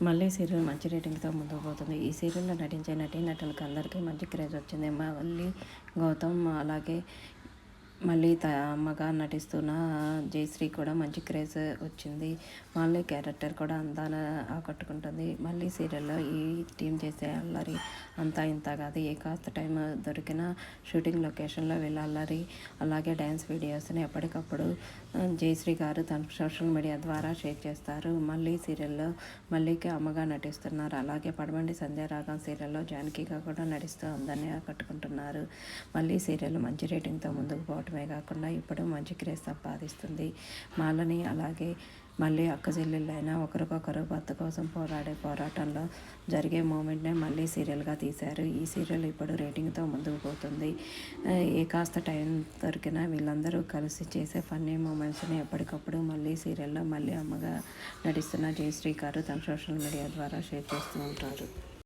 మళ్ళీ సీరియల్ మంచి రేటింగ్తో ముందుకు పోతుంది. ఈ సీరియల్లో నటించే నటీనటులకు అందరికీ మంచి క్రేజ్ వచ్చింది. మళ్ళీ గౌతమ్ అలాగే మళ్ళీ అమ్మగా నటిస్తున్న జయశ్రీ కూడా మంచి క్రేజ్ వచ్చింది. మళ్ళీ క్యారెక్టర్ కూడా అందాన ఆకట్టుకుంటుంది. మళ్ళీ సీరియల్లో ఈ టీం చేసే అల్లరి అంతా ఇంత కాదు. ఏ కాస్త టైం దొరికిన షూటింగ్ లొకేషన్లో వీళ్ళ అల్లరి అలాగే డ్యాన్స్ వీడియోస్ని ఎప్పటికప్పుడు జయశ్రీ గారు తన సోషల్ మీడియా ద్వారా షేర్ చేస్తారు. మళ్ళీ సీరియల్లో మళ్ళీకి అమ్మగా నటిస్తున్నారు. అలాగే పడమండి సంధ్యారాగం సీరియల్లో జానకిగా కూడా నటిస్తూ అందరినీ ఆకట్టుకుంటున్నారు. మళ్ళీ సీరియల్ మంచి రేటింగ్తో ముందుకు పోవటమే కాకుండా ఇప్పుడు మంచి క్రేజ్ సంపాదిస్తుంది. మాలని అలాగే మళ్ళీ అక్క చెల్లెళ్ళైనా ఒకరికొకరు భర్త కోసం పోరాడే పోరాటంలో జరిగే మూమెంట్నే మళ్ళీ సీరియల్గా తీశారు. ఈ సీరియల్ ఇప్పుడు రేటింగ్తో ముందుకు పోతుంది. ఏ కాస్త టైం దొరికినా వీళ్ళందరూ కలిసి చేసే ఫన్నీ మూమెంట్స్ని ఎప్పటికప్పుడు మళ్ళీ సీరియల్లో మళ్ళీ అమ్మగా నటిస్తున్న జయశ్రీ గారు తన సోషల్ మీడియా ద్వారా షేర్ చేస్తూ ఉంటారు.